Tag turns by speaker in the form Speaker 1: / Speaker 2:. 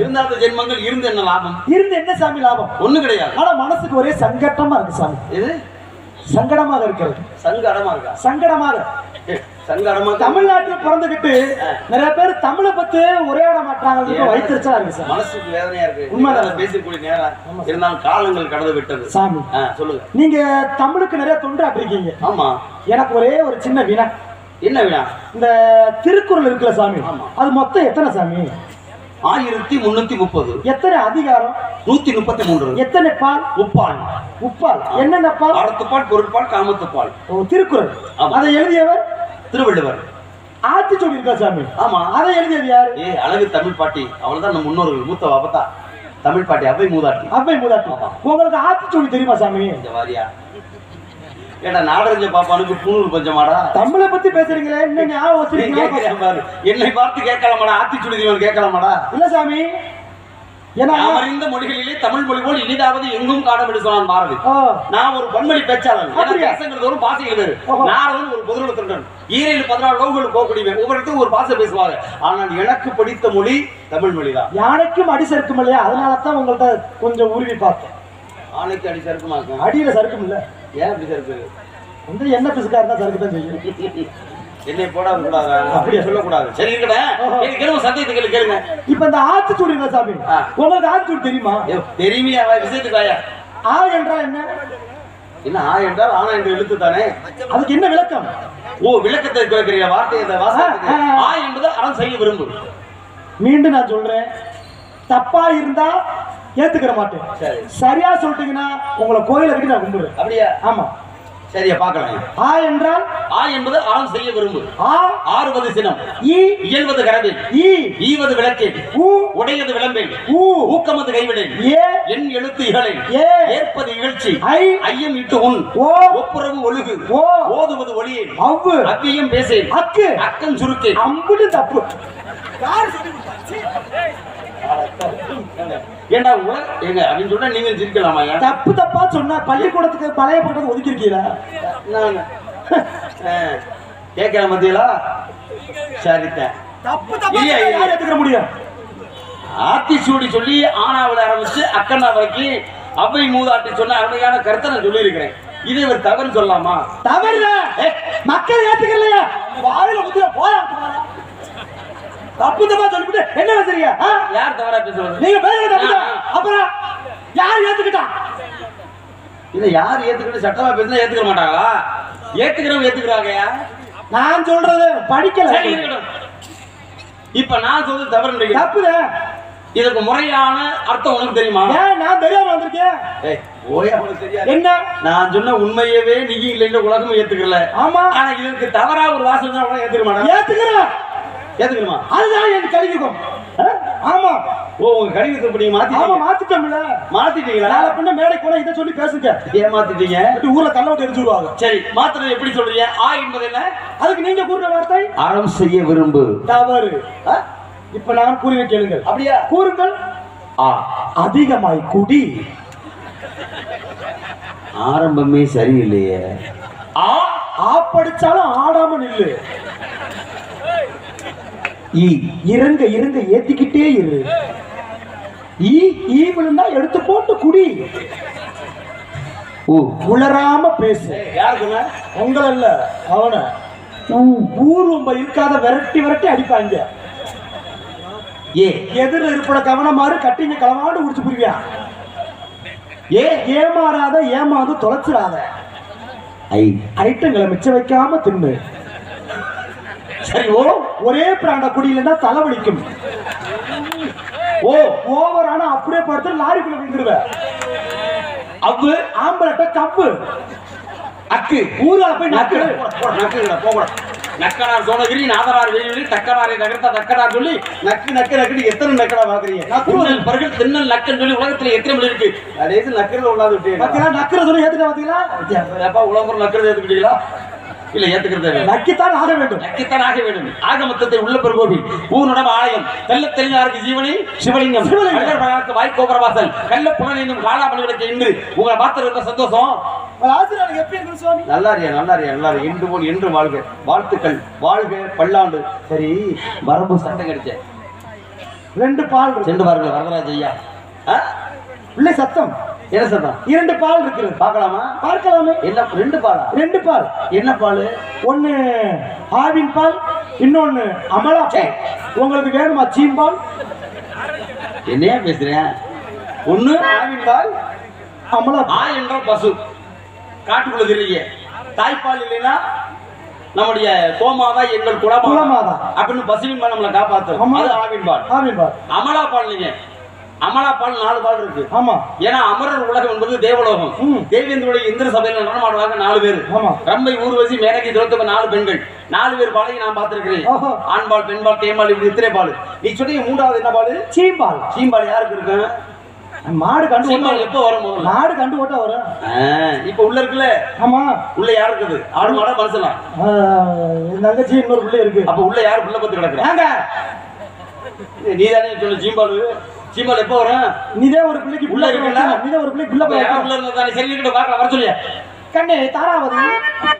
Speaker 1: இருந்தாத ஜென்மங்கள் இருந்து என்ன லாபம்?
Speaker 2: இருந்து என்ன சாமி லாபம்?
Speaker 1: ஒண்ணு கிடையாது.
Speaker 2: ஆனா மனசுக்கு ஒரே சங்கட்டமா இருக்கு சாமி.
Speaker 1: எது
Speaker 2: சங்கடமாக இருக்கிறது?
Speaker 1: சங்கடமா இருக்கா?
Speaker 2: சங்கடமாக
Speaker 1: சங்கடமா.
Speaker 2: தமிழ்நாட்டில் பிறந்துகிட்டு நிறைய பேர் தமிழை பத்தி உரையாட மாட்டாங்க. வைத்திருச்சா இருக்கு சார்,
Speaker 1: மனசுக்கு வேதனையா இருக்கு. உண்மைதான், பேசக்கூடிய நேரம் இருந்தாலும் காலங்கள் கடந்து விட்டது.
Speaker 2: சாமி
Speaker 1: சொல்லுங்க.
Speaker 2: நீங்க தமிழுக்கு நிறைய தொண்டாற்றிருக்கீங்க.
Speaker 1: ஆமா.
Speaker 2: எனக்கு ஒரே ஒரு சின்ன வினா.
Speaker 1: என்ன வினா? இந்த
Speaker 2: திருக்குறள் இருக்குல்ல சாமி, அது மொத்தம் எத்தனை சாமி?
Speaker 1: 1330.
Speaker 2: எத்தனை அதிகாரம்?
Speaker 1: 133.
Speaker 2: எத்தனை பால்?
Speaker 1: முப்பால்.
Speaker 2: முப்பால் என்னென்ன பால்?
Speaker 1: அறத்துப்பால், பொருட்பால், காமத்துப்பால்.
Speaker 2: திருக்குறள். அதை எழுதியவர்
Speaker 1: திருவள்ளுவர்.
Speaker 2: ஆத்திச்சூடி இருக்கா சாமி?
Speaker 1: ஆமா.
Speaker 2: அதை எழுதியது யாரு?
Speaker 1: அழகு தமிழ் பாட்டி. அவள்தான் நம்ம முன்னோர்கள், மூத்த அப்பத்தா தமிழ் பாட்டி, அவ்வை மூதாட்டி.
Speaker 2: அவ்வை மூதாட்டி. உங்களுக்கு ஆத்திச்சூடி தெரியுமா சாமி?
Speaker 1: இந்த வாரியா ஏடா நாடறிஞ்ச பாப்பானுக்கு பூணூல் பஞ்சமாடா.
Speaker 2: தமிழை பத்தி பேசுறீங்களே, என்ன ஞாபகம் வச்சிருக்கீங்க
Speaker 1: பாரு. என்னை பார்த்து கேட்கலாமாடா? ஆத்திச்சூடி கேட்கலாமாடா?
Speaker 2: இல்ல சாமி,
Speaker 1: அறிந்த மொழிகளிலே தமிழ் மொழி போல் இனிதாவது எங்கும் காணப்பட்டு சொன்னான் பாரதி. நான் ஒரு பன்மொழி பேச்சாளன். பேசுங்கிறது ஒரு பாசை எழுது. நான் ஒரு பொதுநல திருடன். 14 லோகங்கள் போகக்கூடியவன். ஒவ்வொருத்தரும் ஒரு பாசை பேசுவாங்க. ஆனால் எனக்கு படித்த மொழி தமிழ் மொழி தான். யானைக்கும் அடி சறுக்கும் இல்லையா? அதனாலதான் உங்கள்ட்ட கொஞ்சம் உருவி பார்த்தேன். ஆனைக்கு அடி சறுக்குமா? அடியில சறுக்கும் இல்ல. ஏன் அப்படி சறுக்கு? வந்து என்ன பிசுக்காருந்தா சறுக்கு தான் செய்யும். என்னை போடாது கூடாது, அப்படியே சொல்லக்கூடாது. சரி இருக்கட்டும். சந்தேகத்துக்கு கேளுங்க. இப்ப இந்த ஆத்திச்சூடி என்ன சாமி? உங்களுக்கு ஆத்திச்சூடி தெரியுமா? தெரியுமியா? விஷயத்துக்கு ஆயா. ஆ என்றால் என்ன? என்ன ஆ என்றால்? ஆனா என்று எழுத்து தானே. அதுக்கு என்ன விளக்கம்? விளக்கத்தை கேட்கிற வார்த்தை. இந்த வாசகத்துக்கு ஆ என்பது அறம் செய்ய விரும்பு. மீண்டும் நான் சொல்றேன், தப்பா இருந்தா ஏத்துக்கிற மாட்டேன். சரியா சொல்லிட்டீங்கன்னா உங்களை கோயிலை விட்டு நான் கும்பிடுறேன். அப்படியா? ஆமா. சரியா பார்க்கலாம். ஆ என்றால்? ஆ என்பது அறம் செய்ய விரும்பு. ஆ ஆறுவது சினம். இயல்வது கரவில். ஈவது விளக்கேன். உடையது விளம்பேன். ஊக்கமது கைவிடேன். என் எழுத்து இகழேன். ஏற்பது இகழ்ச்சி. ஐயம் இட்டு உன். ஒப்புரவு ஒழுகு. ஓதுவது ஒளியேன். அவ்வு அவ்வியம் பேசேன். அக்கு அக்கம் சுருக்கேன். அம்புடு தப்பு. ஏண்டா ஏங்க அப்படின்னு சொன்னா நீங்க சிரிக்கலாமா? தப்பு தப்பா சொன்னா பள்ளிக்கூடத்துக்கு பழைய பக்கத்தை ஒதுக்கி இருக்கீங்களா? கேட்கல மத்தியிலா? சரித்தேன். ஏத்துக்க முடியும். ஆத்திச்சூடி சொல்லி ஆனாவில் ஆரம்பிச்சு அக்கண்ணா வரைக்கும் அவ்வை மூதாட்டி சொன்ன அருமையான கருத்தை நான் சொல்லி இருக்கிறேன். இது ஒரு தவறு சொல்லலாமா? தவறு. மக்கள் ஏத்துக்கலையா? வாயில முத்திர போயா தப்பு தப்பா சொல்லிட்டு என்ன பேசுறீங்க? யார் தவறா பேசுறது? நீங்க பேசுறது தப்புதான். அப்புறம் யார் ஏத்துக்கிட்டா? இல்ல யார் ஏத்துக்கிட்டு சட்டமா பேசினா ஏத்துக்க மாட்டாங்களா? ஏத்துக்கிறவங்க ஏத்துக்கிறாங்கயா. நான் சொல்றது படிக்கல. இப்ப நான் சொல்றது தவறு. தப்புல இதுக்கு முறையான அர்த்தம் உனக்கு தெரியுமா? நான் தெரியாம வந்திருக்கேன். என்ன நான் சொன்ன உண்மையவே நீங்க இல்லைன்ற உலகம் ஏத்துக்கல. ஆமா. ஆனா இதுக்கு தவறா ஒரு வாசல் தான் ஏத்துக்க மாட்டாங்க. ஏத்துக்கிறேன். ஏத்துக்கணுமா? அதுதான் என் கழிவுக்கும். ஆமா. உங்க கழிவுக்கு இப்ப நீங்க மாத்தி? ஆமா மாத்திட்டோம்ல. மாத்திட்டீங்களா? நாளை பின்ன மேடைக்கு போனா இதை சொல்லி பேசுங்க. ஏன் மாத்திட்டீங்க? ஊர்ல கல்ல விட்டு எரிச்சுடுவாங்க. சரி மாத்திரம் எப்படி சொல்றீங்க? ஆ என்பது என்ன? அதுக்கு நீங்க கூறுற வார்த்தை அறம் செய்ய விரும்பு. தவறு. இப்ப நான் கூறி கேளுங்கள். அப்படியா? கூறுங்கள். அதிகமாய் குடி. ஆரம்பமே சரியில்லையே. ஆ படிச்சாலும் ஆடாம நில்லு. இறங்க இறங்க ஏத்திக்கிட்டே இரு. ஈ விழுந்தா எடுத்து போட்டு குடி. உளராம பேசு. யாருக்குங்க? உங்கள இல்ல அவன. ஊர்வம்ப இருக்காத விரட்டி விரட்டி அடிப்பாங்க. எதிர இருப்பட கவனமாறு கட்டிங்க களமாண்டு உடிச்சு புரிவியா? ஏமாறாத ஏமாந்து தொலைச்சிடாத. ஐட்டங்களை மிச்சம் வைக்காம தின்னு. சரி ஒரே பிராண்ட குடியிலன்னா தலைவலிக்கும். ஓவரான அப்படியே படுத்து லாரிக்குள்ள விழுந்துருவ. அவ்வு ஆம்பளட்ட கப்பு. அக்கு ஊரால போய் நக்கு போக. நக்கனார் சோனகிரி நாதனார் வெளியூரி தக்கனாரை நகர்த்தா தக்கனார் சொல்லி நக்கு நக்கு நக்கு எத்தனை நக்கடா பாக்குறீங்க? நக்குறல் பர்கள் தின்னல் நக்கன் சொல்லி உலகத்துல எத்தனை மொழி இருக்கு? கடைசி நக்கரில் உள்ளாது விட்டு நக்கரை சொல்லி ஏத்துக்க பாத்தீங்களா? உலகம் நக்கரை ஏத்துக்கிட்டீங்களா? இல்ல ஏத்துக்கிறது நக்கித்தான் ஆக வேண்டும். நக்கித்தான் ஆக வேண்டும். ஆக மொத்தத்தை உள்ள பெருகோவில் ஊனுடம் ஆலயம் தெல்ல தெளிவாருக்கு ஜீவனி சிவலிங்கம் வாய்க்கோபுரவாசல் கல்ல புனலிங்கம் காலாமணிகளுக்கு இன்று உங்களை பார்த்து சந்தோஷம். நல்லா இருக்கியா? நல்லா இருக்கியா? நல்லா இருக்கு. இன்று போல் என்று வாழ்க. வாழ்த்துக்கள். வாழ்க பல்லாண்டு. சரி வரம்பு சண்டை கிடைச்ச
Speaker 2: 2 பால் இருக்கு.
Speaker 1: சென்று பாருங்க வரதராஜ ஐயா.
Speaker 2: உள்ளே சத்தம்
Speaker 1: என்ன சத்தம்?
Speaker 2: 2 பால் இருக்குது.
Speaker 1: பார்க்கலாமா?
Speaker 2: பார்க்கலாமே.
Speaker 1: என்ன 2 பாலா?
Speaker 2: 2 பால்.
Speaker 1: என்ன பால்?
Speaker 2: ஒன்னு ஆவின் பால், இன்னொன்னு அமலா பால். உங்களுக்கு வேணுமா சீம்பால்?
Speaker 1: என்னையா பேசுறேன்? ஒண்ணு
Speaker 2: ஆவின் பால், அமலா பால்.
Speaker 1: ஆ என்ற பசு காட்டுக்குள்ள தெரியுங்க. தாய்ப்பால் இல்லைன்னா நம்முடைய கோமாதா எங்கள் குலமாதா அப்படின்னு பசுவின் பால் நம்மளை காப்பாத்தும். அது ஆவின் பால்.
Speaker 2: ஆவின் பால்.
Speaker 1: அமலா பால் நீங்க அமலா பால் 4 பால் இருக்கு.
Speaker 2: ஆமா.
Speaker 1: ஏன்னா அமரர் உலகம் என்பது தேவலோகம். தேவேந்திரோட இந்திர சபையில நடனமாடுவாங்க 4 பேர்.
Speaker 2: ஆமா.
Speaker 1: ரம்பை, ஊர்வசி, மேனகை, திரௌபதி 4 பெண்கள். 4 பேர் பாலையும் நான் பார்த்திருக்கிறேன். ஆண்பால், பெண்பால், தேம்பால், இப்படி இத்தனை பால். நீ சொன்னீங்க 3வது என்ன பால்?
Speaker 2: சீம்பால்.
Speaker 1: சீம்பால் யாருக்கு இருக்கு?
Speaker 2: மாடு கண்டு
Speaker 1: சீம்பால் எப்போ வரும்? முதல்ல
Speaker 2: மாடு கண்டு ஓட்ட வரும்.
Speaker 1: இப்ப உள்ள இருக்குல்ல?
Speaker 2: ஆமா.
Speaker 1: உள்ள யாரு இருக்குது? ஆடு மாடா மனுஷனா?
Speaker 2: தங்கச்சி இன்னொரு பிள்ளை இருக்கு.
Speaker 1: அப்ப உள்ள யாரு பிள்ளை பத்து கிடக்குறாங்க? நீதானே சொன்ன சீம்பால். சீம்பால் எப்போ வரும்?
Speaker 2: நீதே ஒரு பிள்ளைக்கு
Speaker 1: உள்ள இருக்குல்ல?
Speaker 2: நீதே ஒரு பிள்ளைக்கு பிள்ளை
Speaker 1: உள்ள இருந்தா சரி, பார்க்கலாம் வர சொல்லியா?
Speaker 2: கண்ணே தாராவதி